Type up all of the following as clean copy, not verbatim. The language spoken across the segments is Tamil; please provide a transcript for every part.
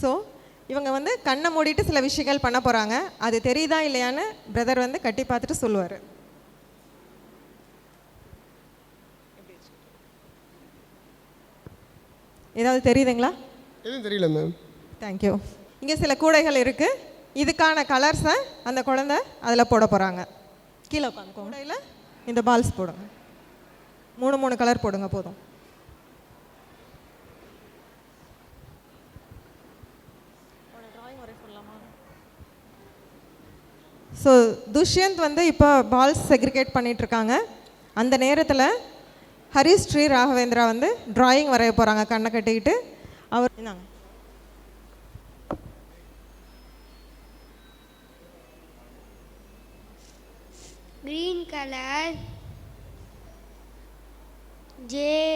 ஸோ இவங்க வந்து கண்ணை மூடிட்டு சில விஷயங்கள் பண்ண போகிறாங்க. அது தெரியுதா இல்லையான்னு பிரதர் வந்து கட்டி பார்த்துட்டு சொல்லுவார். ஏதாவது தெரியுதுங்களா? எதுவும் தெரியல மேம். தேங்க்யூ. இங்கே சில கூடைகள் இருக்குது. இதுக்கான கலர்ஸை அந்த குழந்தை அதில் போட போகிறாங்க. கீழே உட்காந்து கூடையில் இந்த பால்ஸ் போடுங்க. 3 கலர் போடுங்க போதும். ஸோ துஷ்யந்த் வந்து இப்போ பால்ஸ் செக்ரிகேட் பண்ணிகிட்ருக்காங்க. அந்த நேரத்தில் ஹரிஷ் ஸ்ரீ ராகவேந்திரா வந்து ட்ராயிங் வரைய போகிறாங்க கண்ணை கட்டிக்கிட்டு. அவர் என்னங்க green color JOYFUL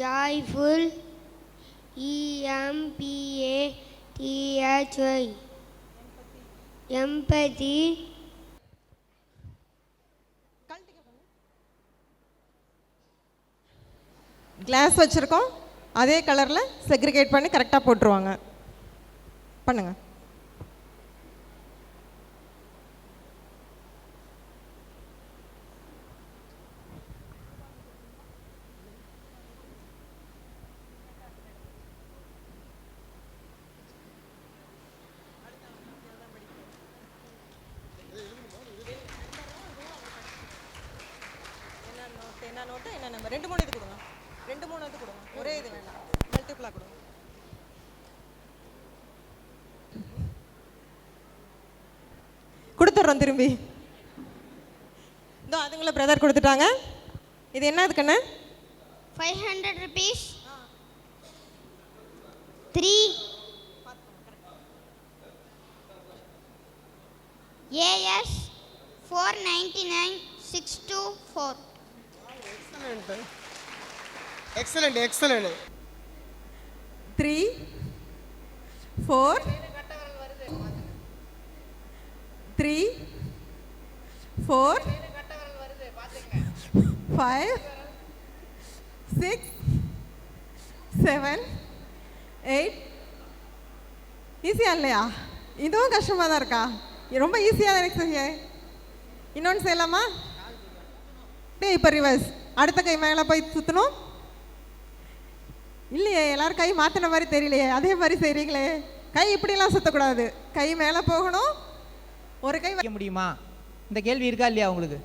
joyful EMPATHY empathy class வச்சுருக்கோம். அதே கலரில் செக்ரிகேட் பண்ணி கரெக்டாக போட்டுருவாங்க. பண்ணுங்க. என்ன நோட்டு என்ன நம்பர் 2 3 இது கொடுங்க. 2 3 இது கொடுங்க. ஒரே இது வேண்டாம், மல்டிப்ளா கொடுங்க. கொடுத்துட்றோம் திரும்பி. இதோ அதுங்களை பிரதர் கொடுத்துட்டாங்க. இது என்ன அதுக்குன்னு 500 rupees 3 AS 499 624 எக்ஸலண்ட் 3 4 3 4 5 6 7 8. ஈஸியாக இல்லையா? இதுவும் கஷ்டமாக தான் இருக்கா? ரொம்ப ஈஸியாக தான் எனக்கு செய்ய. இன்னொன்று செய்யலாமா? இப்போ ரிவர்ஸ். அடுத்த கை மேலே போய் சுற்றணும். இல்லையே, எல்லோரும் கை மாற்றின மாதிரி தெரியலையே. அதே மாதிரி செய்கிறீங்களே. கை இப்படிலாம் சுற்றக்கூடாது. கை மேலே போகணும். ஒரு கை வைக்க முடியுமா? இந்த கேள்வி இருக்கா இல்லையா உங்களுக்கு?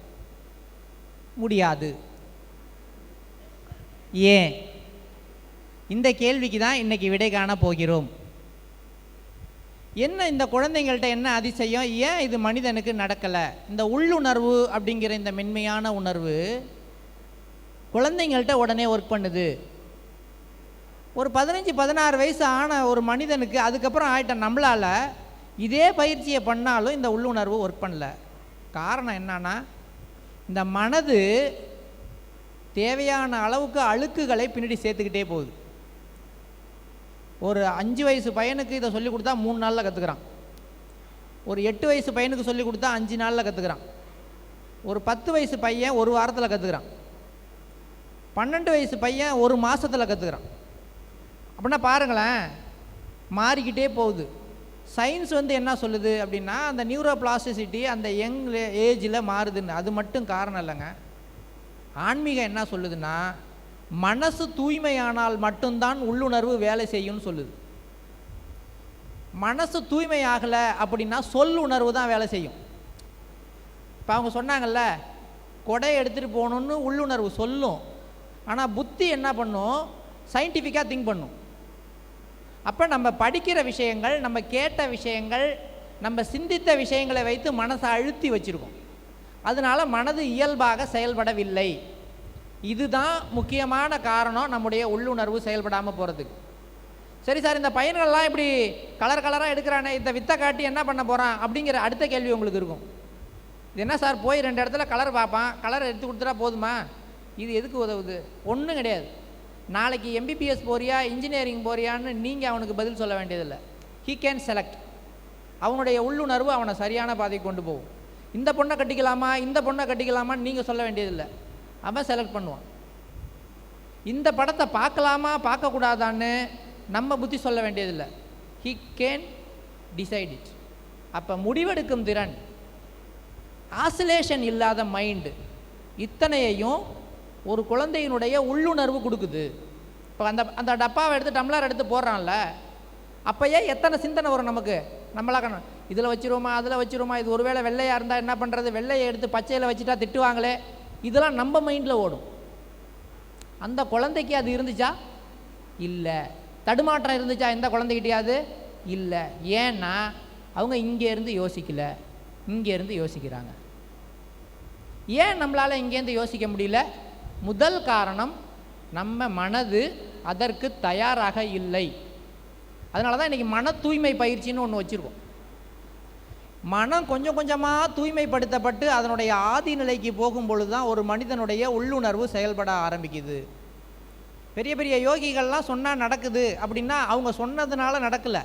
முடியாது. ஏன்? இந்த கேள்விக்கு தான் இன்னைக்கு விடை காண போகிறோம். என்ன இந்த குழந்தைங்கள்ட்ட என்ன அதிசயம்? ஏன் இது மனிதனுக்கு நடக்கலை? இந்த உள்ளுணர்வு அப்படிங்கிற இந்த மென்மையான உணர்வு குழந்தைங்கள்ட்ட உடனே ஒர்க் பண்ணுது. ஒரு 15-16 வயசு ஆன ஒரு மனிதனுக்கு அதுக்கப்புறம் ஆகிட்ட நம்மளால் இதே பயிற்சியை பண்ணாலும் இந்த உள்ளுணர்வு ஒர்க் பண்ணல. காரணம் என்னன்னா, இந்த மனது தேவையான அளவுக்கு அழுக்குகளை பின்னாடி சேர்த்துக்கிட்டே போகுது. ஒரு 5 வயசு பையனுக்கு இதை சொல்லிக் கொடுத்தா 3 நாளில் கற்றுக்குறான். ஒரு 8 வயசு பையனுக்கு சொல்லிக் கொடுத்தா 5 நாளில் கற்றுக்குறான். ஒரு 10 வயசு பையன் 1 வாரத்தில் கற்றுக்குறான். 12 வயசு பையன் 1 மாதத்தில் கற்றுக்குறான். அப்படின்னா பாருங்களேன், மாறிக்கிட்டே போகுது. சயின்ஸ் வந்து என்ன சொல்லுது அப்படின்னா, அந்த நியூரோபிளாஸ்டிசிட்டி அந்த யங் ஏஜில் மாறுதுன்னு. அது மட்டும் காரணம் இல்லைங்க. ஆன்மீகம் என்ன சொல்லுதுன்னா, மனசு தூய்மையானால் மட்டும்தான் உள்ளுணர்வு வேலை செய்யும்னு சொல்லுது. மனசு தூய்மையாகலை அப்படின்னா சொல் உணர்வு தான் வேலை செய்யும். இப்போ அவங்க சொன்னாங்கல்ல, கொடையை எடுத்துகிட்டு போகணுன்னு உள்ளுணர்வு சொல்லும். ஆனால் புத்தி என்ன பண்ணும்? சயின்டிஃபிக்காக திங்க் பண்ணும். அப்போ நம்ம படிக்கிற விஷயங்கள், நம்ம கேட்ட விஷயங்கள், நம்ம சிந்தித்த விஷயங்களை வைத்து மனசை அழுத்தி வச்சுருக்கோம். அதனால் மனது இயல்பாக செயல்படவில்லை. இதுதான் முக்கியமான காரணம் நம்முடைய உள்ளுணர்வு செயல்படாமல் போகிறதுக்கு. சரி சார், இந்த பையன்கள்லாம் இப்படி கலர் கலராக எடுக்கிறானே, இந்த வித்தை காட்டி என்ன பண்ண போகிறான் அப்படிங்கிற அடுத்த கேள்வி உங்களுக்கு இருக்கும். இது என்ன சார், போய் 2 இடத்துல கலர் பார்ப்பான், கலர் எடுத்து கொடுத்துட்டா போதுமா? இது எதுக்கு உதவுது? ஒன்றும் கிடையாது. நாளைக்கு எம்பிபிஎஸ் போறியா, இன்ஜினியரிங் போறியான்னு நீங்கள் அவனுக்கு பதில் சொல்ல வேண்டியதில்லை. He can select. அவனுடைய உள்ளுணர்வு அவனை சரியான பாதைக்கு கொண்டு போகும். இந்த பொண்ணை கட்டிக்கலாமா, இந்த பொண்ணை கட்டிக்கலாமான்னு நீங்கள் சொல்ல வேண்டியதில்லை. அவன் செலக்ட் பண்ணுவான். இந்த படத்தை பார்க்கலாமா பார்க்கக்கூடாதான்னு நம்ம புத்தி சொல்ல வேண்டியதில்லை. He can decide it. அப்போ முடிவெடுக்கும் திறன், ஆசிலேஷன் இல்லாத மைண்டு, இத்தனையையும் ஒரு குழந்தையினுடைய உள்ளுணர்வு கொடுக்குது. இப்போ அந்த டப்பாவை எடுத்து டம்ளர் எடுத்து போடுறான்ல, அப்போயே எத்தனை சிந்தனை வரும் நமக்கு. நம்மளாக இதில் வச்சிருவோமா அதில் வச்சிருவோமா, இது ஒருவேளை வெள்ளையாக இருந்தால் என்ன பண்ணுறது, வெள்ளையை எடுத்து பச்சையில் வச்சுட்டா திட்டுவாங்களே, இதெல்லாம் நம்ம மைண்டில் ஓடும். அந்த குழந்தைக்கு அது இருந்துச்சா? இல்லை. தடுமாற்றம் இருந்துச்சா எந்த குழந்தைகிட்டையாவது? இல்லை. ஏன்னா அவங்க இங்கேருந்து யோசிக்கலை, இங்கேருந்து யோசிக்கிறாங்க. ஏன் நம்மளால் இங்கேருந்து யோசிக்க முடியல? முதல் காரணம், நம்ம மனது அதற்கு தயாராக இல்லை. அதனால தான் இன்றைக்கி மன தூய்மை பயிற்சின்னு ஒன்று வச்சுருக்கோம். மனம் கொஞ்சம் கொஞ்சமாக தூய்மைப்படுத்தப்பட்டு அதனுடைய ஆதி நிலைக்கு போகும்பொழுது தான் ஒரு மனிதனுடைய உள்ளுணர்வு செயல்பட ஆரம்பிக்குது. பெரிய பெரிய யோகிகள்லாம் சொன்னால் நடக்குது அப்படின்னா அவங்க சொன்னதுனால நடக்கலை,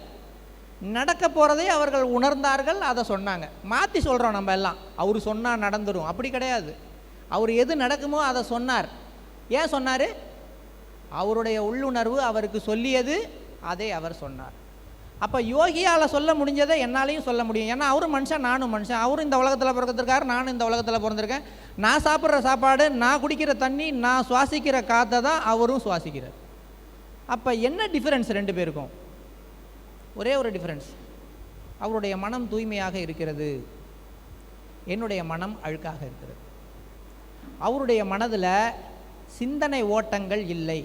நடக்க போகிறதே அவர்கள் உணர்ந்தார்கள், அதை சொன்னாங்க. மாற்றி சொல்கிறோம் நம்ம எல்லாம், அவர் சொன்னால் நடந்துடும். அப்படி கிடையாது. அவர் எது நடக்குமோ அதை சொன்னார். ஏன் சொன்னார்? அவருடைய உள்ளுணர்வு அவருக்கு சொல்லியது, அதை அவர் சொன்னார். அப்போ யோகியால் சொல்ல முடிஞ்சதை என்னாலையும் சொல்ல முடியும். ஏன்னா அவரும் மனுஷன், நானும் மனுஷன். அவரும் இந்த உலகத்தில் பிறந்திருக்காரு, நானும் இந்த உலகத்தில் பிறந்திருக்கேன். நான் சாப்பிட்ற சாப்பாடு, நான் குடிக்கிற தண்ணி, நான் சுவாசிக்கிற காற்றை தான் அவரும் சுவாசிக்கிறார். அப்போ என்ன டிஃபரன்ஸ் ரெண்டு பேருக்கும்? ஒரே ஒரு டிஃபரன்ஸ், அவருடைய மனம் தூய்மையாக இருக்கிறது, என்னுடைய மனம் அழுக்காக இருக்கிறது. அவருடைய மனதில் சிந்தனை ஓட்டங்கள் இல்லை.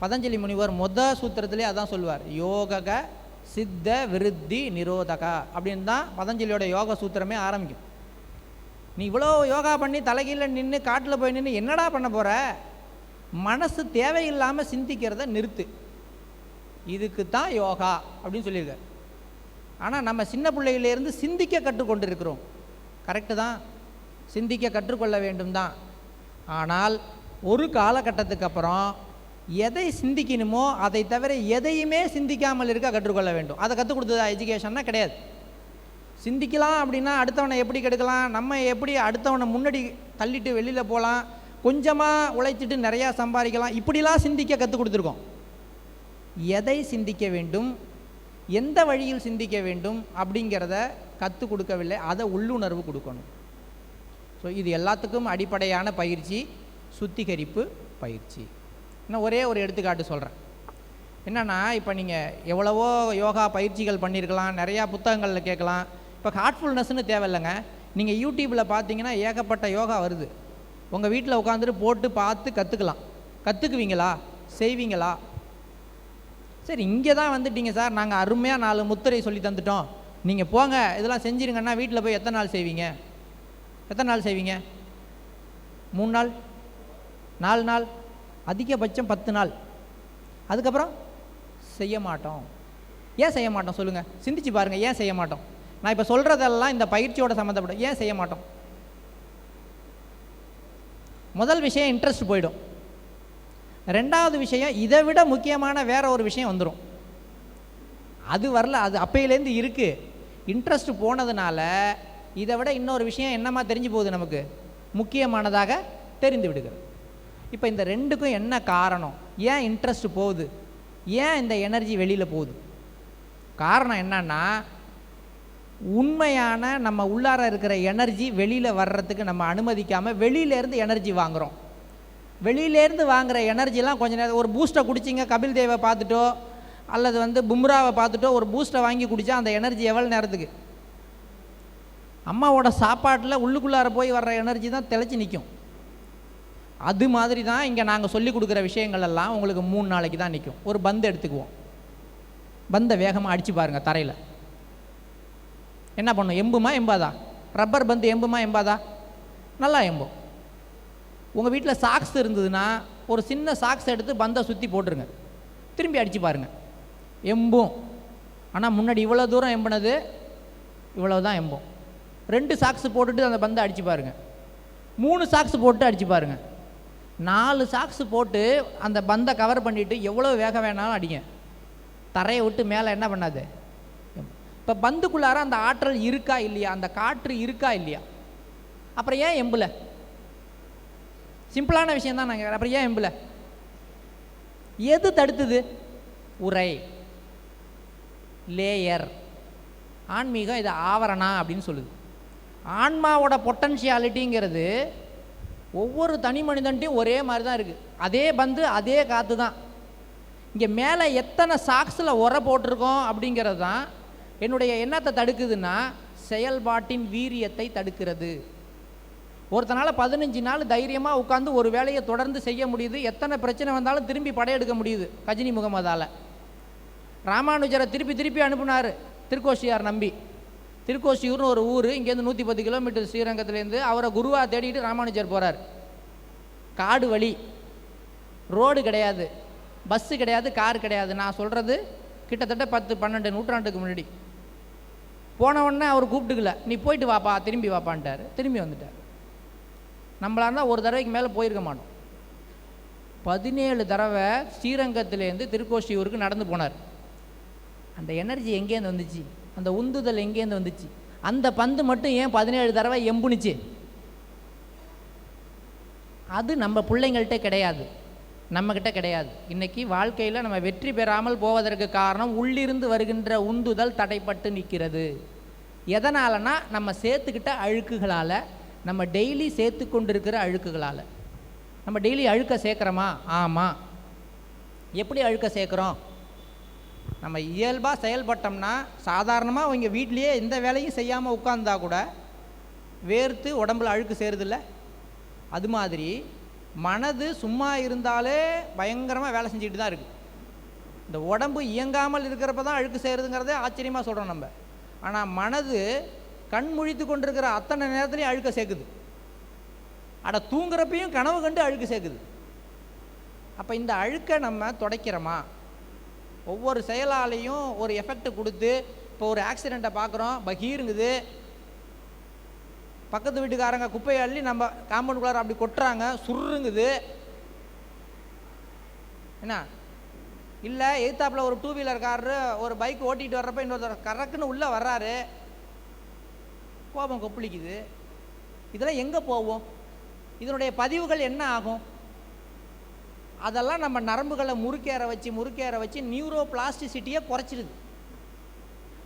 பதஞ்சலி முனிவர் சூத்திரத்திலே அதான் சொல்லுவார், யோக சித்த விருத்தி நிரோதகா அப்படின்னு தான் பதஞ்சலியோட யோக சூத்திரமே ஆரம்பிக்கும். நீ இவ்வளோ யோகா பண்ணி தலைகீழ நின்று காட்டில் போய் நின்று என்னடா பண்ண போகிற? மனசு தேவையில்லாமல் சிந்திக்கிறத நிறுத்து, இதுக்கு தான் யோகா அப்படின்னு சொல்லியிருக்கார். ஆனால் நம்ம சின்ன பிள்ளையிலேருந்து சிந்திக்க கற்றுக்கொண்டு இருக்கிறோம். கரெக்டு தான், சிந்திக்க கற்றுக்கொள்ள வேண்டும் தான். ஆனால் ஒரு காலகட்டத்துக்கு அப்புறம் எதை சிந்திக்கணுமோ அதை தவிர எதையுமே சிந்திக்காமல் இருக்க கற்றுக்கொள்ள வேண்டும். அதை கற்றுக் கொடுத்ததா எஜுகேஷன்னா? கிடையாது. சிந்திக்கலாம் அப்படின்னா அடுத்தவனை எப்படி கெடுக்கலாம், நம்ம எப்படி அடுத்தவனை முன்னாடி தள்ளிட்டு வெளியில் போகலாம், கொஞ்சமாக உழைச்சிட்டு நிறையா சம்பாதிக்கலாம், இப்படிலாம் சிந்திக்க கற்றுக் கொடுத்துருக்கோம். எதை சிந்திக்க வேண்டும், எந்த வழியில் சிந்திக்க வேண்டும் அப்படிங்கிறத கற்றுக் கொடுக்கவில்லை, அதை உள்ளுணர்வு கொடுக்கணும். ஸோ இது எல்லாத்துக்கும் அடிப்படையான பயிற்சி சுத்திகரிப்பு பயிற்சி. இன்னும் ஒரே ஒரு எடுத்துக்காட்டு சொல்கிறேன். என்னென்னா, இப்போ நீங்கள் எவ்வளவோ யோகா பயிற்சிகள் பண்ணியிருக்கலாம், நிறையா புத்தகங்களில் கேட்கலாம். இப்போ ஹார்ட்ஃபுல்னஸ்ன்னு தேவையில்லைங்க. நீங்கள் யூடியூப்பில் பார்த்தீங்கன்னா ஏகப்பட்ட யோகா வருது. உங்கள் வீட்டில் உட்காந்துட்டு போட்டு பார்த்து கற்றுக்கலாம். கற்றுக்குவீங்களா? செய்வீங்களா? சரி, இங்கே தான் வந்துட்டீங்க சார், நாங்கள் அருமையாக 4 முத்திரை சொல்லி தந்துட்டோம், நீங்கள் போங்க இதெல்லாம் செஞ்சுருங்கன்னா வீட்டில் போய் எத்தனை நாள் செய்வீங்க? எத்தனை நாள் செய்வீங்க? 3 நாள், 4 நாள், அதிகபட்சம் 10 நாள். அதுக்கப்புறம் செய்ய மாட்டோம். ஏன் செய்ய மாட்டோம் சொல்லுங்கள்? சிந்திச்சு பாருங்கள், ஏன் செய்ய மாட்டோம்? நான் இப்போ சொல்கிறதெல்லாம் இந்த பயிற்சியோட சம்மந்தப்பட்ட. ஏன் செய்ய மாட்டோம்? முதல் விஷயம் இன்ட்ரெஸ்ட் போயிடும். ரெண்டாவது விஷயம், இதை விட முக்கியமான வேற ஒரு விஷயம் வந்துடும். அது வரல, அது அப்பையிலேருந்து இருக்குது. இன்ட்ரெஸ்ட் போனதுனால இதை விட இன்னொரு விஷயம் என்னமா தெரிஞ்சு போகுது, நமக்கு முக்கியமானதாக தெரிந்து விடுகிறது. இப்போ இந்த ரெண்டுக்கும் என்ன காரணம்? ஏன் இன்ட்ரெஸ்ட் போகுது, ஏன் இந்த எனர்ஜி வெளியில் போகுது? காரணம் என்னன்னா, உண்மையான நம்ம உள்ளார இருக்கிற எனர்ஜி வெளியில் வர்றதுக்கு நம்ம அனுமதிக்காமல் வெளியிலேருந்து எனர்ஜி வாங்குகிறோம். வெளியிலேருந்து வாங்குகிற எனர்ஜிலாம் கொஞ்சம் நேரம், ஒரு பூஸ்ட்டை குடிச்சிங்க, கபில் தேவை பார்த்துட்டோ அல்லது பும்ராவை பார்த்துட்டோ ஒரு பூஸ்ட்டை வாங்கி குடித்தா அந்த எனர்ஜி எவ்வளோ நேரத்துக்கு? அம்மாவோட சாப்பாட்டில் உள்ளுக்குள்ளார போய் வர்ற எனர்ஜி தான் தெளிச்சு நிற்கும். அது மாதிரி தான் இங்கே நாங்கள் சொல்லி கொடுக்குற விஷயங்கள் எல்லாம் உங்களுக்கு 3 நாளைக்கு தான் நிற்கும். ஒரு பந்து எடுத்துக்குவோம், பந்தை வேகமாக அடித்து பாருங்கள் தரையில், என்ன பண்ணும்? எம்புமா எம்பாதா? ரப்பர் பந்து எம்புமா எம்பாதா? நல்லா எம்பும். உங்கள் வீட்டில் சாக்ஸ் இருந்ததுன்னா ஒரு சின்ன சாக்ஸ் எடுத்து பந்தை சுற்றி போட்டுருங்க, திரும்பி அடித்து பாருங்கள், எம்பும். ஆனால் முன்னாடி இவ்வளோ தூரம் எம்பினது இவ்வளோ தான் எம்பும். 2 சாக்ஸ் போட்டுட்டு அந்த பந்தை அடித்து பாருங்கள், 3 சாக்ஸ் போட்டு அடித்து பாருங்கள், 4 சாக்ஸ் போட்டு அந்த பந்தை கவர் பண்ணிவிட்டு எவ்வளோ வேகம் வேணாலும் அடிங்க, தரையை விட்டு மேலே என்ன பண்ணாது. இப்போ பந்துக்குள்ளார அந்த ஆற்றல் இருக்கா இல்லையா, அந்த காற்று இருக்கா இல்லையா? அப்புறம் ஏன் எம்புல? சிம்பிளான விஷயம் தான் நாங்கள். அப்புறம் ஏன் எம்புல? எது தடுத்தது? உரை, லேயர். ஆன்மீகம் இது ஆவரணா அப்படின்னு சொல்லுது. ஆன்மாவோட பொட்டன்ஷியாலிட்டிங்கிறது ஒவ்வொரு தனி மனிதன்ட்டையும் ஒரே மாதிரி தான் இருக்குது. அதே பந்து, அதே காற்று தான். இங்கே மேலே எத்தனை சாக்ஸில் உரை போட்டிருக்கோம் அப்படிங்கிறது தான் என்னுடைய எண்ணத்தை தடுக்குதுன்னா செயல்பாட்டின் வீரியத்தை தடுக்கிறது. ஒருத்தனால் 15 நாள் தைரியமாக உட்காந்து ஒரு வேலையை தொடர்ந்து செய்ய முடியுது. எத்தனை பிரச்சனை வந்தாலும் திரும்பி படையெடுக்க முடியுது கஜினி முகமதால். ராமானுஜரை திருப்பி திருப்பி அனுப்புனார் திருக்கோஷியார் நம்பி. திருக்கோஷியூர்னு ஒரு ஊர் இங்கேருந்து 110 கிலோமீட்டர் ஸ்ரீரங்கத்துலேருந்து. அவரை குருவாக தேடிட்டு ராமானுஜர் போகிறார். காடு வழி, ரோடு கிடையாது, பஸ்ஸு கிடையாது, கார் கிடையாது. நான் சொல்கிறது கிட்டத்தட்ட 10-12 நூற்றாண்டுக்கு முன்னாடி. போனவுடனே அவர் கூப்பிட்டுக்கல, நீ போயிட்டு வாப்பா, திரும்பி வாப்பான்ட்டார். திரும்பி வந்துட்டார். நம்மளா இருந்தால் ஒரு தடவைக்கு மேலே போயிருக்க மாட்டோம். 17 தடவை ஸ்ரீரங்கத்திலேருந்து திருக்கோஷியூருக்கு நடந்து போனார். அந்த எனர்ஜி எங்கேருந்து வந்துச்சு? அந்த உந்துதல் எங்கேருந்து வந்துச்சு? அந்த பந்து மட்டும் ஏன் 17 தடவை எம்புனுச்சு? அது நம்ம பிள்ளைங்கள்ட்ட கிடையாது, நம்மக்கிட்ட கிடையாது. இன்றைக்கி வாழ்க்கையில் நம்ம வெற்றி பெறாமல் போவதற்கு காரணம் உள்ளிருந்து வருகின்ற உந்துதல் தடைப்பட்டு நிற்கிறது. எதனாலனா நம்ம சேர்த்துக்கிட்ட அழுக்குகளால், நம்ம டெய்லி சேர்த்து கொண்டிருக்கிற அழுக்குகளால். நம்ம டெய்லி அழுக்க சேர்க்குறோமா? ஆமாம். எப்படி அழுக்க சேர்க்குறோம்? நம்ம இயல்பாக செயல்பட்டோம்னா, சாதாரணமாக அவங்க வீட்லேயே எந்த வேலையும் செய்யாமல் உட்கார்ந்தா கூட வேர்த்து உடம்புல அழுக்கு சேருதில்ல? அது மாதிரி மனது சும்மா இருந்தாலே பயங்கரமாக வேலை செஞ்சுக்கிட்டு தான் இருக்குது. இந்த உடம்பு இயங்காமல் இருக்கிறப்ப தான் அழுக்கு சேருதுங்கிறதே ஆச்சரியமாக சொல்கிறோம் நம்ம. ஆனால் மனது கண் முழித்து கொண்டிருக்கிற அத்தனை நேரத்துலையும் அழுக்க சேர்க்குது. அட தூங்குறப்பையும் கனவு கண்டு அழுக்கு சேர்க்குது. அப்போ இந்த அழுக்கை நம்ம துடைக்கிறோமா? ஒவ்வொரு செயலாலையும் ஒரு எஃபெக்ட் கொடுத்து, இப்போ ஒரு ஆக்சிடெண்ட்டை பார்க்குறோம், பகீருங்குது, பக்கத்து வீட்டுக்காரங்க குப்பையை அள்ளி நம்ம காம்பவுண்டுக்குள்ளார அப்படி கொட்டுறாங்க, சுருங்குது. என்ன இல்லை, எதிர்த்தாப்பில் ஒரு 2 வீலர் காரு ஒரு பைக் ஓட்டிகிட்டு வர்றப்ப இன்னொருத்தர் கறக்குன்னு உள்ளே வர்றாரு, கோபம் கொப்பளிக்குது. இதெல்லாம் எங்கே போவோம்? இதனுடைய பதிவுகள் என்ன ஆகும்? அதெல்லாம் நம்ம நரம்புகளை முறுக்கேற வச்சு நியூரோ பிளாஸ்டிசிட்டியை குறைச்சிடுது.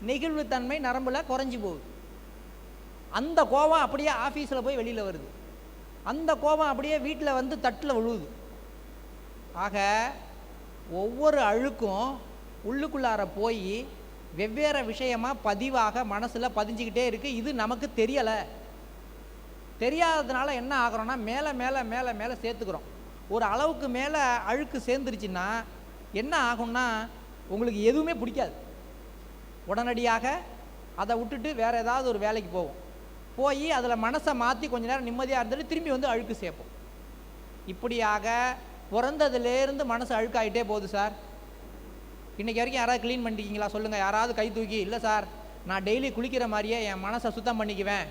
நெகிழ்வுத்தன்மை நரம்பில் குறைஞ்சி போகுது. அந்த கோபம் அப்படியே ஆஃபீஸில் போய் வெளியில் வருது. அந்த கோபம் அப்படியே வீட்டில் வந்து தட்டில் விழுவுது. ஆக ஒவ்வொரு அழுக்கும் உள்ளுக்குள்ளார போய் வெவ்வேறு விஷயமாக பதிவாக மனசில் பதிஞ்சிக்கிட்டே இருக்குது. இது நமக்கு தெரியலை. தெரியாததுனால என்ன ஆகிறோன்னா மேலே மேலே மேலே மேலே சேர்த்துக்கிறோம். ஒரு அளவுக்கு மேலே அழுக்கு சேர்ந்துருச்சுன்னா என்ன ஆகும்னா உங்களுக்கு எதுவுமே பிடிக்காது. உடனடியாக அதை விட்டுட்டு வேறு ஏதாவது ஒரு வேலைக்கு போவோம். போய் அதில் மனசை மாற்றி கொஞ்ச நேரம் நிம்மதியாக இருந்துட்டு திரும்பி வந்து அழுக்கு சேர்ப்போம். இப்படியாக பிறந்ததுலேருந்து மனசு அழுக்காகிட்டே போகுது சார். இன்றைக்கி வரைக்கும் யாராவது க்ளீன் பண்ணிட்டீங்களா சொல்லுங்கள். யாராவது கை தூக்கி, இல்லை சார் நான் டெய்லி குளிக்கிற மாதிரியே என் மனசை சுத்தம் பண்ணிக்குவேன்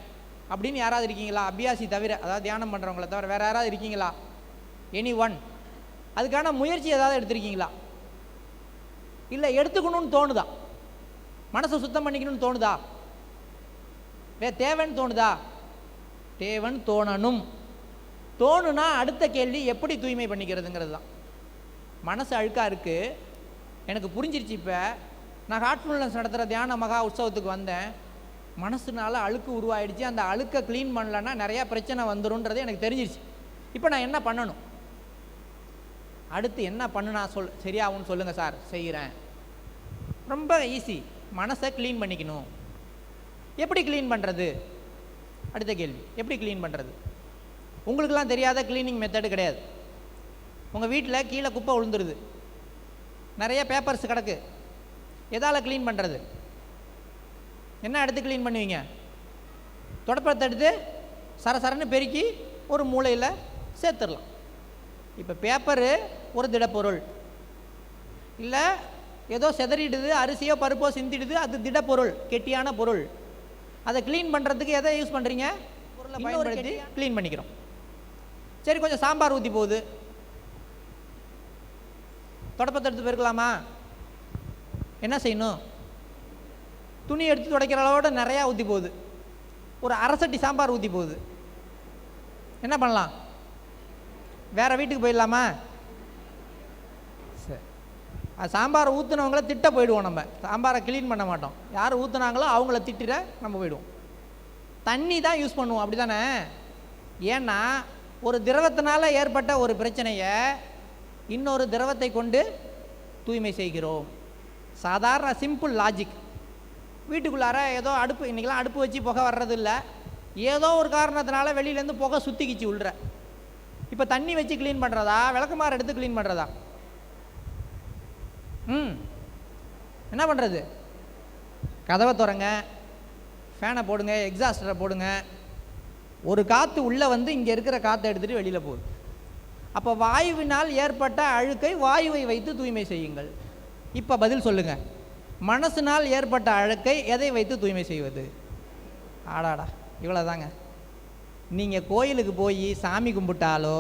அப்படின்னு யாராவது இருக்கீங்களா? அபியாசி தவிர, அதாவது தியானம் பண்ணுறவங்கள தவிர வேறு யாராவது இருக்கீங்களா? Any one? அதுக்கான முயற்சி ஏதாவது எடுத்திருக்கீங்களா? இல்லை எடுத்துக்கணும்னு தோணுதா? மனசை சுத்தம் பண்ணிக்கணும்னு தோணுதா? தேவைன்னு தோணுதா? தேவைன்னு தோணணும். தோணுனா அடுத்த கேள்வி எப்படி தூய்மை பண்ணிக்கிறதுங்கிறது தான். மனசு அழுக்காக இருக்குது, எனக்கு புரிஞ்சிருச்சு. இப்போ நான் ஹார்ட்ஃபுல்னஸ் நடத்துகிற தியான மகா உற்சவத்துக்கு வந்தேன். மனசுனால அழுக்கு உருவாயிடுச்சு. அந்த அழுக்கை க்ளீன் பண்ணலன்னா நிறையா பிரச்சனை வந்துடும்ன்றது எனக்கு தெரிஞ்சிருச்சு. இப்போ நான் என்ன பண்ணணும்? அடுத்து என்ன பண்ணுனா சரியாகும்னு சொல்லுங்கள் சார். செய்கிறேன். ரொம்ப ஈஸி. மனசை க்ளீன் பண்ணிக்கணும். எப்படி க்ளீன் பண்ணுறது? அடுத்த கேள்வி, எப்படி க்ளீன் பண்ணுறது? உங்களுக்கெல்லாம் தெரியாத க்ளீனிங் மெத்தடு கிடையாது. உங்கள் வீட்டில் கீழே குப்பை விழுந்துருது, நிறைய பேப்பர்ஸ் கிடக்கு, எதால் க்ளீன் பண்ணுறது? என்ன எடுத்து க்ளீன் பண்ணுவீங்க? தொடப்பத்தை எடுத்து சரசரன்னு பெருக்கி ஒரு மூலையில் சேர்த்துடலாம். இப்போ பேப்பரு ஒரு திடப்பொருள், இல்லை ஏதோ செதறிடுது, அரிசியோ பருப்போ சிந்திடுது, அது திடப்பொருள், கெட்டியான பொருள். அதை க்ளீன் பண்ணுறதுக்கு எதை யூஸ் பண்ணுறீங்க? பொருளை பயன்படுத்தி க்ளீன் பண்ணிக்கிறோம். சரி, கொஞ்சம் சாம்பார் ஊற்றி போகுது, தொடப்பத்தை எடுத்து பெருக்கலாமா? என்ன செய்யணும்? துணி எடுத்து துடைக்கிற அளவோட நிறையா ஊற்றி போகுது, ஒரு அரை சட்டி சாம்பார் ஊற்றி போகுது. என்ன பண்ணலாம்? வேறு வீட்டுக்கு போயிடலாமா? சரி, சாம்பாரை ஊற்றுனவங்கள திட்ட போயிடுவோம். நம்ம சாம்பாரை க்ளீன் பண்ண மாட்டோம். யார் ஊற்றுனாங்களோ அவங்கள திட்டிட நம்ம போயிடுவோம். தண்ணி தான் யூஸ் பண்ணுவோம், அப்படி தானே? ஏன்னா ஒரு திரவத்தினால ஏற்பட்ட ஒரு பிரச்சனையை இன்னொரு திரவத்தை கொண்டு தூய்மை செய்கிறோம். சாதாரண சிம்பிள் லாஜிக். வீட்டுக்குள்ளார ஏதோ அடுப்பு, இன்றைக்கெலாம் அடுப்பு வச்சு புகை வர்றது இல்லை, ஏதோ ஒரு காரணத்தினால வெளியிலேருந்து புகை சுற்றிக்கிச்சு உள்ற. இப்போ தண்ணி வச்சு க்ளீன் பண்ணுறதா, விளக்குமாறு எடுத்து க்ளீன் பண்ணுறதா? என்ன பண்ணுறது? கதவை திறங்க, ஃபேனை போடுங்க, எக்ஸாஸ்டரை போடுங்க, ஒரு காற்று உள்ளே வந்து இங்கே இருக்கிற காற்றை எடுத்துகிட்டு வெளியில் போகுது. அப்போ வாயுவினால் ஏற்பட்ட அழுக்கை வாயுவை வைத்து தூய்மை செய்யுங்கள். இப்போ பதில் சொல்லுங்கள், மனசினால் ஏற்பட்ட அழுக்கை எதை வைத்து தூய்மை செய்வது? ஆடாடா, இவ்வளோதாங்க. நீங்கள் கோயிலுக்கு போய் சாமி கும்பிட்டாலோ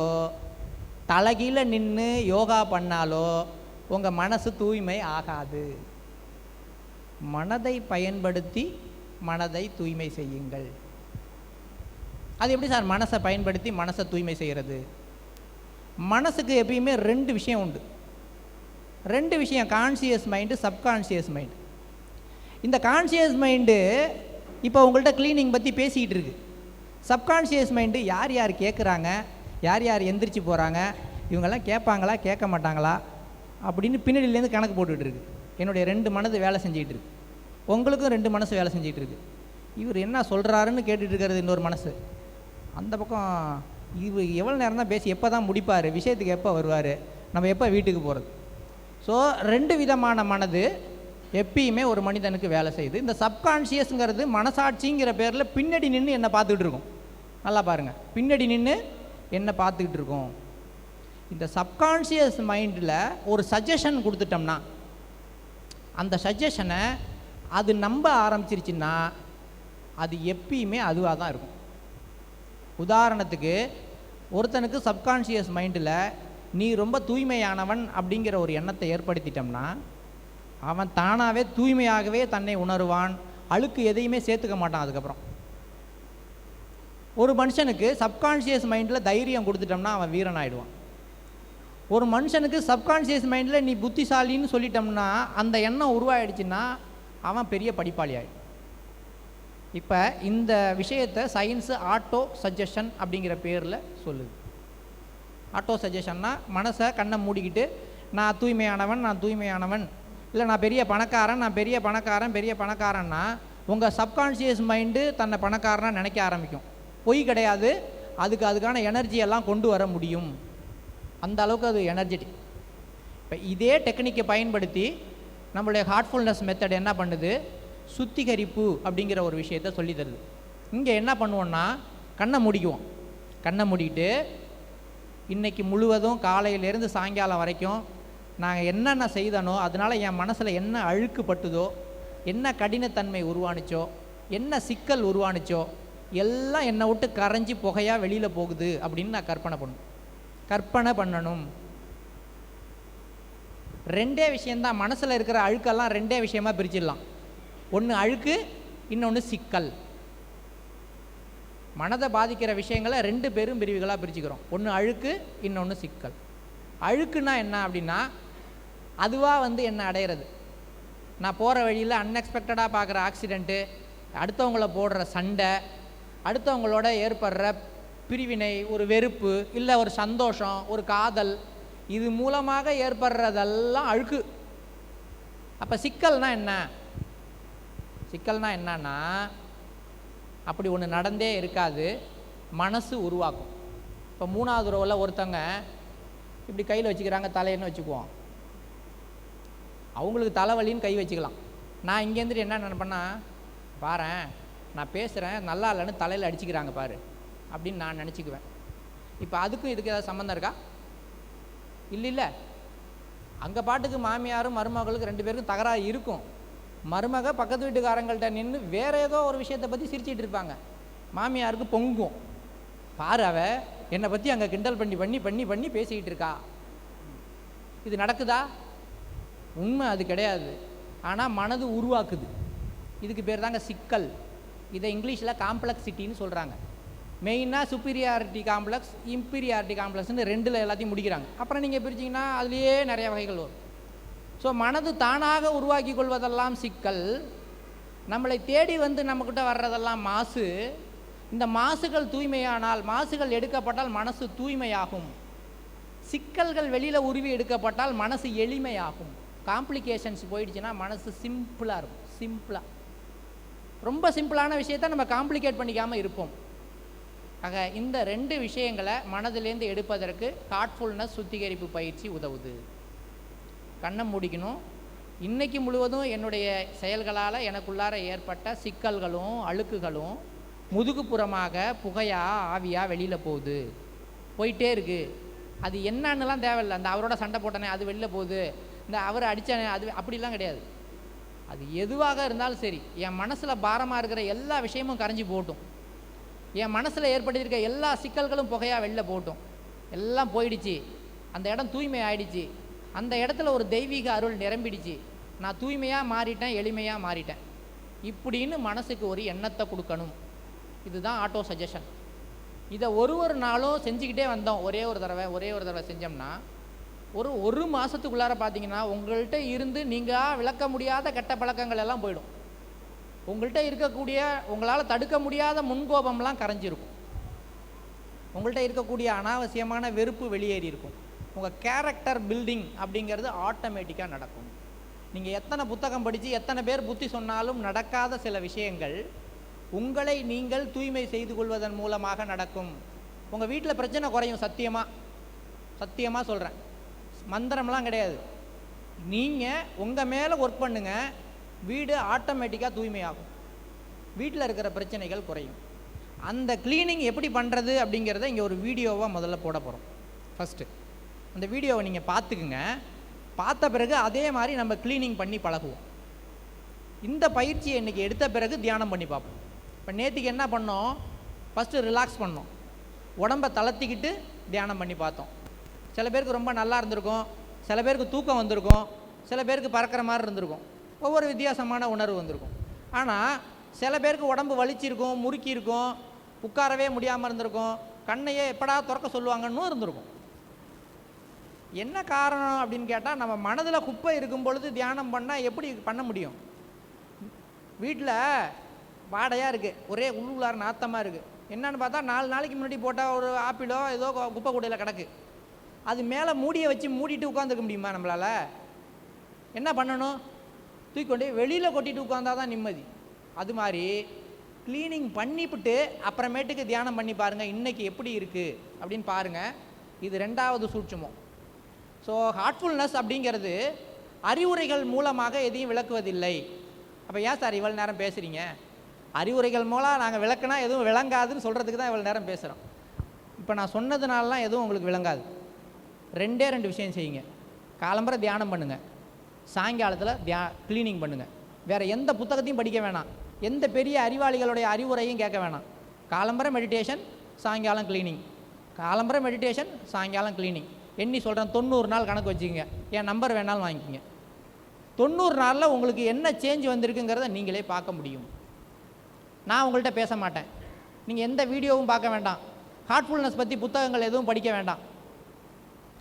தலைகீழ நின்று யோகா பண்ணாலோ உங்கள் மனசு தூய்மை ஆகாது. மனதை பயன்படுத்தி மனதை தூய்மை செய்யுங்கள். அது எப்படி சார் மனசை பயன்படுத்தி மனசை தூய்மை செய்கிறது? மனசுக்கு எப்பயுமே 2 விஷயம் உண்டு. 2 விஷயம், கான்சியஸ் மைண்டு, சப்கான்ஷியஸ் மைண்டு. இந்த கான்சியஸ் மைண்டு இப்போ உங்கள்கிட்ட க்ளீனிங் பற்றி பேசிக்கிட்டு இருக்கு. சப்கான்ஷியஸ் மைண்டு யார் யார் கேட்குறாங்க, யார் யார் எந்திரிச்சு போகிறாங்க, இவங்கெல்லாம் கேட்பாங்களா கேட்க மாட்டாங்களா அப்படின்னு பின்னாடியிலேருந்து கணக்கு போட்டுக்கிட்டு இருக்கு. என்னுடைய 2 மனது வேலை செஞ்சுக்கிட்டு இருக்கு, உங்களுக்கும் 2 மனசு வேலை செஞ்சுக்கிட்டு இருக்கு. இவர் என்ன சொல்கிறாருன்னு கேட்டுட்டு இருக்கிறது இன்னொரு மனசு. அந்த பக்கம் இவர் எவ்வளோ நேரம் தான் பேசி எப்போ தான் முடிப்பார், விஷயத்துக்கு எப்போ வருவார், நம்ம எப்போ வீட்டுக்கு போகிறது. ஸோ 2 விதமான மனது எப்பயுமே ஒரு மனிதனுக்கு வேலை செய்யுது. இந்த சப்கான்ஷியஸுங்கிறது மனசாட்சிங்கிற பேரில் பின்னாடி நின்று என்னை பார்த்துக்கிட்டு இருக்கும். நல்லா பாருங்கள், பின்னாடி நின்று என்னை பார்த்துக்கிட்டு இருக்கோம். இந்த சப்கான்ஷியஸ் மைண்டில் ஒரு சஜஷன் கொடுத்துட்டோம்னா, அந்த சஜஷனை அது நம்ப ஆரம்பிச்சிருச்சுன்னா அது எப்பயுமே அதுவாக தான் இருக்கும். உதாரணத்துக்கு, ஒருத்தனுக்கு சப்கான்ஷியஸ் மைண்டில் நீ ரொம்ப தூய்மையானவன் அப்படிங்கிற ஒரு எண்ணத்தை ஏற்படுத்திட்டோம்னா அவன் தானாகவே தூய்மையாகவே தன்னை உணருவான். அழுக்கு எதையுமே சேர்த்துக்க மாட்டான். அதுக்கப்புறம் ஒரு மனுஷனுக்கு சப்கான்ஷியஸ் மைண்டில் தைரியம் கொடுத்துட்டோம்னா அவன் வீரன் ஆகிடுவான். ஒரு மனுஷனுக்கு சப்கான்ஷியஸ் மைண்டில் நீ புத்திசாலின்னு சொல்லிட்டோம்னா அந்த எண்ணம் உருவாயிடுச்சுன்னா அவன் பெரிய படிப்பாளி ஆகிடும். இப்போ இந்த விஷயத்தை சயின்ஸு ஆட்டோ சஜஷன் அப்படிங்கிற பேரில் சொல்லுது. ஆட்டோ சஜஷன்னா மனசை கண்ணை மூடிக்கிட்டு நான் தூய்மையானவன், நான் தூய்மையானவன், இல்லை நான் பெரிய பணக்காரன், நான் பெரிய பணக்காரன், பெரிய பணக்காரன்னா உங்கள் சப்கான்ஷியஸ் மைண்டு தன்னை பணக்காரனாக நினைக்க ஆரம்பிக்கும். பொய் கிடையாது, அதுக்கான எனர்ஜியெல்லாம் கொண்டு வர முடியும். அந்த அளவுக்கு அது எனர்ஜெட்டிக். இப்போ இதே டெக்னிக்கை பயன்படுத்தி நம்மளுடைய ஹார்ட்ஃபுல்னஸ் மெத்தட் என்ன பண்ணுது, சுத்திகரிப்பு அப்படிங்கிற ஒரு விஷயத்த சொல்லி தருது. இங்கே என்ன பண்ணுவோன்னா கண்ணை மூடிக்குவோம். கண்ணை மூடிக்கிட்டு இன்றைக்கி முழுவதும் காலையிலேருந்து சாயங்காலம் வரைக்கும் நாங்கள் என்னென்ன செய்தனோ அதனால் என் மனசில் என்ன அழுக்கு பட்டுதோ, என்ன கடினத்தன்மை உருவானுச்சோ, என்ன சிக்கல் உருவானுச்சோ எல்லாம் என்னை விட்டு கரைஞ்சி புகையாக வெளியில் போகுது அப்படின்னு நான் கற்பனை பண்ணணும். 2 விஷயந்தான் மனசில் இருக்கிற அழுக்கெல்லாம் 2 விஷயமா பிரிச்சிடலாம். ஒன்று அழுக்கு, இன்னொன்று சிக்கல். மனதை பாதிக்கிற விஷயங்களை 2 பெரும் பிரிவுகளாக பிரிச்சுக்கிறோம். ஒன்று அழுக்கு, இன்னொன்று சிக்கல். அழுக்குன்னா என்ன அப்படின்னா அதுவாக என்ன அடையிறது. நான் போகிற வழியில் அன்எக்ஸ்பெக்டடாக பார்க்குற ஆக்சிடெண்ட்டு, அடுத்தவங்கள போடுற சண்டை, அடுத்தவங்களோட ஏற்படுற பிரிவினை, ஒரு வெறுப்பு, இல்லை ஒரு சந்தோஷம், ஒரு காதல், இது மூலமாக ஏற்படுறதெல்லாம் அழுக்கு. அப்போ சிக்கல்னா என்ன? சிக்கல்னா என்னன்னா அப்படி ஒன்று நடந்தே இருக்காது, மனசு உருவாக்கும். இப்போ 3வது ரோவில் ஒருத்தங்க இப்படி கையில் வச்சுக்கிறாங்க, தலைன்னு வச்சுக்குவோம். அவங்களுக்கு தலைவலின்னு கை வச்சுக்கலாம். நான் இங்கேருந்துட்டு என்ன நினைப்பேன்னா, பாரேன் நான் பேசுகிறேன் நல்லா இல்லைன்னு தலையில் அடிச்சுக்கிறாங்க பாரு அப்படின்னு நான் நினச்சிக்குவேன். இப்போ அதுக்கும் இதுக்கு ஏதாவது சம்மந்தம் இருக்கா? இல்லை. அங்கே பாட்டுக்கு மாமியாரும் மருமகளுக்கு 2 பேருக்கும் தகராறு இருக்கும். மருமக பக்கத்து வீட்டுக்காரங்கள்ட்ட நின்று வேறு ஏதோ ஒரு விஷயத்தை பற்றி சிரிச்சிட்டு இருப்பாங்க. மாமியாருக்கு பொங்கும், பாரு அவ என்னை பற்றி அங்கே கிண்டல் பண்ணி பண்ணி பண்ணி பண்ணி பேசிக்கிட்டு இருக்கா. இது நடக்குதா? உண்மை அது கிடையாது. ஆனால் மனது உருவாக்குது. இதுக்கு பேர் தாங்க சிக்கல். இதை இங்கிலீஷில் காம்ப்ளெக்சிட்டின்னு சொல்கிறாங்க. மெயினாக சுப்பீரியாரிட்டி காம்ப்ளெக்ஸ், இம்பீரியாரிட்டி காம்ப்ளெக்ஸ்னு 2ல் எல்லாத்தையும் முடிக்கிறாங்க. அப்புறம் நீங்கள் பிரிச்சிங்கன்னா அதுலேயே நிறைய வகைகள் வரும். ஸோ மனது தானாக உருவாக்கி கொள்வதெல்லாம் சிக்கல், நம்மளை தேடி வந்து நம்மக்கிட்ட வர்றதெல்லாம் மாசு. இந்த மாசுகள் தூய்மையானால், மாசுகள் எடுக்கப்பட்டால் மனசு தூய்மையாகும். சிக்கல்கள் வெளியில் உருவி எடுக்கப்பட்டால் மனசு எளிமையாகும். காம்ப்ளிகேஷன்ஸ் போயிடுச்சுன்னா மனசு சிம்பிளாக இருக்கும். சிம்பிளாக, ரொம்ப சிம்பிளான விஷயத்தை நம்ம காம்ப்ளிகேட் பண்ணிக்காமல் இருப்போம். ஆக இந்த 2 விஷயங்களை மனதிலேருந்து எடுப்பதற்கு தாட்ஃபுல்னஸ் சுத்திகரிப்பு பயிற்சி உதவுது. கண்ணை மூடிக்கணும். இன்றைக்கி முழுவதும் என்னுடைய செயல்களால் எனக்குள்ளார ஏற்பட்ட சிக்கல்களும் அழுக்குகளும் முதுகுப்புறமாக புகையாக ஆவியாக வெளியில் போகுது, போயிட்டே இருக்குது. அது என்னன்னுலாம் தேவையில்லை. அந்த அவரோட சண்டை போட்டனே அது வெளியில் போகுது, இந்த அவர் அடித்தானே அது அப்படிலாம் கிடையாது. அது எதுவாக இருந்தாலும் சரி, என் மனசில் பாரமாக இருக்கிற எல்லா விஷயமும் கரைஞ்சி போட்டும், என் மனசில் ஏற்படுத்தியிருக்க எல்லா சிக்கல்களும் புகையாக வெளியில் போட்டும். எல்லாம் போயிடுச்சு, அந்த இடம் தூய்மை ஆயிடுச்சு, அந்த இடத்துல ஒரு தெய்வீக அருள் நிரம்பிடுச்சு, நான் தூய்மையாக மாறிட்டேன், எளிமையாக மாறிட்டேன் இப்படின்னு மனசுக்கு ஒரு எண்ணத்தை கொடுக்கணும். இதுதான் ஆட்டோ சஜஷன். இதை ஒரு நாளும் செஞ்சுக்கிட்டே வந்தோம். ஒரே ஒரு தடவை செஞ்சோம்னா ஒரு மாதத்துக்குள்ளார பார்த்தீங்கன்னா உங்கள்கிட்ட இருந்து நீங்கள் விளக்க முடியாத கெட்ட பழக்கங்கள் எல்லாம் போயிடும். உங்கள்கிட்ட இருக்கக்கூடிய உங்களால் தடுக்க முடியாத முன்கோபம்லாம் கரைஞ்சிருக்கும். உங்கள்கிட்ட இருக்கக்கூடிய அனாவசியமான வெறுப்பு வெளியேறி இருக்கும். உங்கள் கேரக்டர் பில்டிங் அப்படிங்கிறது ஆட்டோமேட்டிக்காக நடக்கும். நீங்கள் எத்தனை புத்தகம் படித்து எத்தனை பேர் புத்தி சொன்னாலும் நடக்காத சில விஷயங்கள் உங்களை நீங்கள் தூய்மை செய்து கொள்வதன் மூலமாக நடக்கும். உங்கள் வீட்டில் பிரச்சனை குறையும். சத்தியமாக சொல்கிறேன், மந்திரம்லாம் கிடையாது. நீங்கள் உங்கள் மேலே ஒர்க் பண்ணுங்கள், வீடு ஆட்டோமேட்டிக்காக தூய்மையாகும், வீட்டில் இருக்கிற பிரச்சனைகள் குறையும். அந்த க்ளீனிங் எப்படி பண்ணுறது அப்படிங்கிறத இங்கே ஒரு வீடியோவாக முதல்ல போட போகிறோம். ஃபஸ்ட்டு அந்த வீடியோவை நீங்கள் பார்த்துக்குங்க. பார்த்த பிறகு அதே மாதிரி நம்ம க்ளீனிங் பண்ணி பழகுவோம். இந்த பயிற்சியை இன்றைக்கி எடுத்த பிறகு தியானம் பண்ணி பார்ப்போம். இப்போ நேற்றுக்கு என்ன பண்ணோம், ஃபஸ்ட்டு ரிலாக்ஸ் பண்ணோம், உடம்பை தளர்த்திக்கிட்டு தியானம் பண்ணி பார்த்தோம். சில பேருக்கு ரொம்ப நல்லா இருந்திருக்கும், சில பேருக்கு தூக்கம் வந்திருக்கும், சில பேருக்கு பறக்கிற மாதிரி இருந்திருக்கும், ஒவ்வொரு வித்தியாசமான உணர்வு வந்திருக்கும். ஆனால் சில பேருக்கு உடம்பு வலிச்சிருக்கும், முறுக்கி இருக்கும், உட்காரவே முடியாமல் இருந்திருக்கும், கண்ணையே எப்படா திறக்க சொல்லுவாங்கன்னு இருந்திருக்கும். என்ன காரணம் அப்படின்னு கேட்டால், நம்ம மனதில் குப்பை இருக்கும் பொழுது தியானம் பண்ணால் எப்படி பண்ண முடியும்? வீட்டில் வாடையாக இருக்குது, ஒரே உள்ளார நாத்தமாக இருக்குது. என்னன்னு பார்த்தா 4 நாளைக்கு முன்னாடி போட்டால் ஒரு ஆப்பிளோ ஏதோ குப்பை கூடையில் கிடக்கு. அது மேலே மூடியை வச்சு மூடிட்டு உட்காந்துக்க முடியுமா நம்மளால்? என்ன பண்ணணும்? தூக்கி கொண்டு வெளியில் கொட்டிட்டு உட்காந்தா தான் நிம்மதி. அது மாதிரி க்ளீனிங் பண்ணிவிட்டு அப்புறமேட்டுக்கு தியானம் பண்ணி பாருங்கள், இன்றைக்கி எப்படி இருக்குது அப்படின்னு பாருங்கள். இது 2வது சூட்சுமம். ஸோ ஹார்ட்ஃபுல்னஸ் அப்படிங்கிறது அறிவுரைகள் மூலமாக எதையும் விளக்குவதில்லை. அப்போ ஏன் சார் இவ்வளோ நேரம் பேசுகிறீங்க? அறிவுரைகள் மூலம் நாங்கள் விளக்குனா எதுவும் விளங்காதுன்னு சொல்கிறதுக்கு தான் இவ்வளோ நேரம் பேசுகிறோம். இப்போ நான் சொன்னதுனாலலாம் எதுவும் உங்களுக்கு விளங்காது. 2 விஷயம் செய்யுங்க. காலம்பரை தியானம் பண்ணுங்கள், சாயங்காலத்தில் க்ளீனிங் பண்ணுங்கள். வேறு எந்த புத்தகத்தையும் படிக்க வேணாம், எந்த பெரிய அறிவாளிகளுடைய அறிவுரையும் கேட்க வேணாம். காலம்பரை மெடிடேஷன், சாயங்காலம் க்ளீனிங், காலம்பரை மெடிடேஷன், சாயங்காலம் க்ளீனிங். எண்ணி சொல்கிறேன், 90 நாள் கணக்கு வச்சுக்கோங்க. என் நம்பர் வேணாலும் வாங்கிக்கோங்க. 90 நாளில் உங்களுக்கு என்ன சேஞ்ச் வந்திருக்குங்கிறத நீங்களே பார்க்க முடியும். நான் உங்கள்கிட்ட பேச மாட்டேன், நீங்கள் எந்த வீடியோவும் பார்க்க வேண்டாம், ஹார்ட்ஃபுல்னஸ் பற்றி புத்தகங்கள் எதுவும் படிக்க வேண்டாம்.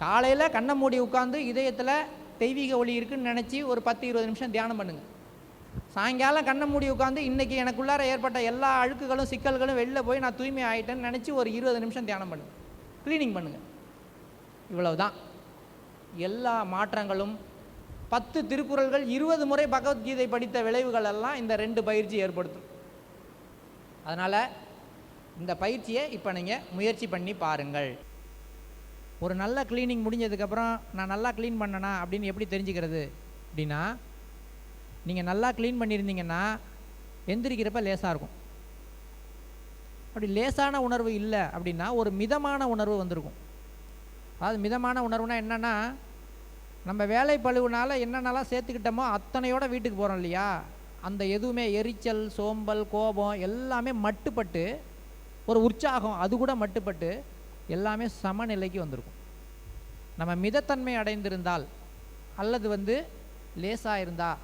காலையில் கண்ணை மூடி உட்காந்து இதயத்தில் தெய்வீக ஒளி இருக்குதுன்னு நினச்சி ஒரு 10-20 நிமிஷம் தியானம் பண்ணுங்கள். சாயங்காலம் கண்ணை மூடி உட்காந்து இன்றைக்கி எனக்குள்ளார ஏற்பட்ட எல்லா அழுக்குகளும் சிக்கல்களும் வெளியில் போய் நான் தூய்மை ஆகிட்டேன்னு நினச்சி ஒரு 20 நிமிஷம் தியானம் பண்ணுங்கள், க்ளீனிங் பண்ணுங்கள். இவ்வளவுதான். எல்லா மாற்றங்களும் 10 திருக்குறள்கள் 20 முறை பகவத்கீதை படித்த விளைவுகள் எல்லாம் இந்த 2 பயிற்சி ஏற்படுத்தும். அதனால் இந்த பயிற்சியை இப்போ நீங்கள் முயற்சி பண்ணி பாருங்கள். ஒரு நல்ல க்ளீனிங் முடிஞ்சதுக்கப்புறம் நான் நல்லா க்ளீன் பண்ணனா அப்படின்னு எப்படி தெரிஞ்சுக்கிறது அப்படின்னா, நீங்கள் நல்லா க்ளீன் பண்ணியிருந்தீங்கன்னா எந்திரிக்கிறப்ப லேசாக இருக்கும். அப்படி லேசான உணர்வு இல்லை அப்படின்னா ஒரு மிதமான உணர்வு வந்திருக்கும். அதாவது மிதமான உணர்வுனா என்னென்னா, நம்ம வேலை பழுவுனால் என்னென்னலாம் சேர்த்துக்கிட்டோமோ அத்தனையோட வீட்டுக்கு போகிறோம் இல்லையா, அந்த எதுவுமே எரிச்சல், சோம்பல், கோபம் எல்லாமே மட்டுப்பட்டு, ஒரு உற்சாகம் அது கூட மட்டுப்பட்டு எல்லாமே சமநிலைக்கு வந்திருக்கும். நம்ம மிதத்தன்மை அடைந்திருந்தால் அல்லது லேசாக இருந்தால்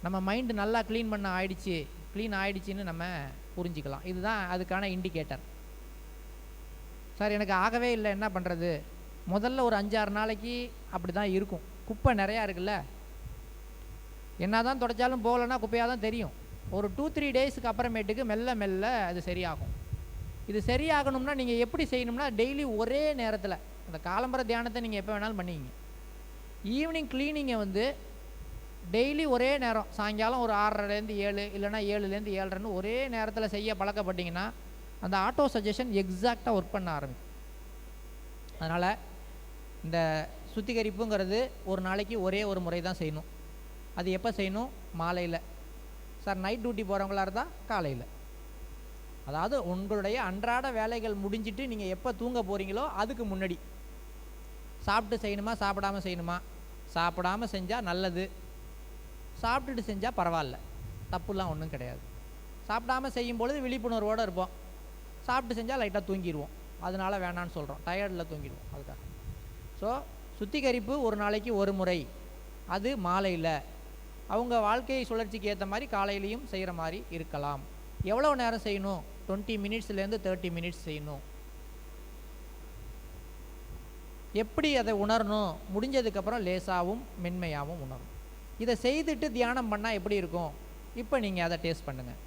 நம்ம மைண்டு நல்லா க்ளீன் ஆயிடுச்சின்னு நம்ம புரிஞ்சிக்கலாம். இதுதான் அதுக்கான இண்டிகேட்டர். சார் எனக்கு ஆகவே இல்லை, என்ன பண்ணுறது? முதல்ல ஒரு 5-6 நாளைக்கு அப்படி தான் இருக்கும். குப்பை நிறையா இருக்குல்ல, என்ன தான் தொடச்சாலும் போகலைன்னா குப்பையாக தான் தெரியும். ஒரு 2-3 டேஸுக்கு அப்புறமேட்டுக்கு மெல்ல மெல்ல அது சரியாகும். இது சரியாகணும்னா நீங்கள் எப்படி செய்யணும்னா, டெய்லி ஒரே நேரத்தில் அந்த காலம்பர தியானத்தை நீங்கள் எப்போ வேணாலும் பண்ணிக்கிங்க. ஈவினிங் க்ளீனிங்கை வந்து டெய்லி ஒரே நேரம், சாயங்காலம் ஒரு 6:30லேருந்து 7, இல்லைனா 7லேருந்து 7:30 ஒரே நேரத்தில் செய்ய பழக்கப்பட்டிங்கன்னா அந்த ஆட்டோ சஜஷன் எக்ஸாக்டாக ஒர்க் பண்ண ஆரம்பிக்கும். அதனால் இந்த சுத்திகரிப்புங்கிறது ஒரு நாளைக்கு ஒரே ஒரு முறை தான் செய்யணும். அது எப்போ செய்யணும்? மாலையில். சார் நைட் டியூட்டி போகிறவங்களா இருந்தால் காலையில். அதாவது உங்களுடைய அன்றாட வேலைகள் முடிஞ்சிட்டு நீங்கள் எப்போ தூங்க போகிறீங்களோ அதுக்கு முன்னாடி. சாப்பிட்டு செய்யணுமா சாப்பிடாமல் செய்யணுமா? சாப்பிடாமல் செஞ்சால் நல்லது, சாப்பிட்டுட்டு செஞ்சால் பரவாயில்ல, தப்புலாம் ஒன்றும் கிடையாது. சாப்பிடாமல் செய்யும் பொழுது விழிப்புணர்வோடு இருப்போம், சாப்பிட்டு செஞ்சால் லைட்டாக தூங்கிடுவோம், அதனால் வேணான்னு சொல்கிறோம், டயர்டில் தூங்கிடுவோம். அதுக்காக ஸோ சுத்திகரிப்பு ஒரு நாளைக்கு ஒரு முறை, அது மாலையில். அவங்க வாழ்க்கை சுழற்சிக்கு ஏற்ற மாதிரி காலையிலையும் செய்கிற மாதிரி இருக்கலாம். எவ்வளோ நேரம் செய்யணும்? 20 மினிட்ஸ்லேருந்து 30 மினிட்ஸ் செய்யணும். எப்படி அதை உணரணும்? முடிஞ்சதுக்கப்புறம் லேசாகவும் மென்மையாகவும் உணரணும். இதை செய்துட்டு தியானம் பண்ணால் எப்படி இருக்கும்? இப்போ நீங்கள் அதை டேஸ்ட் பண்ணுங்கள்.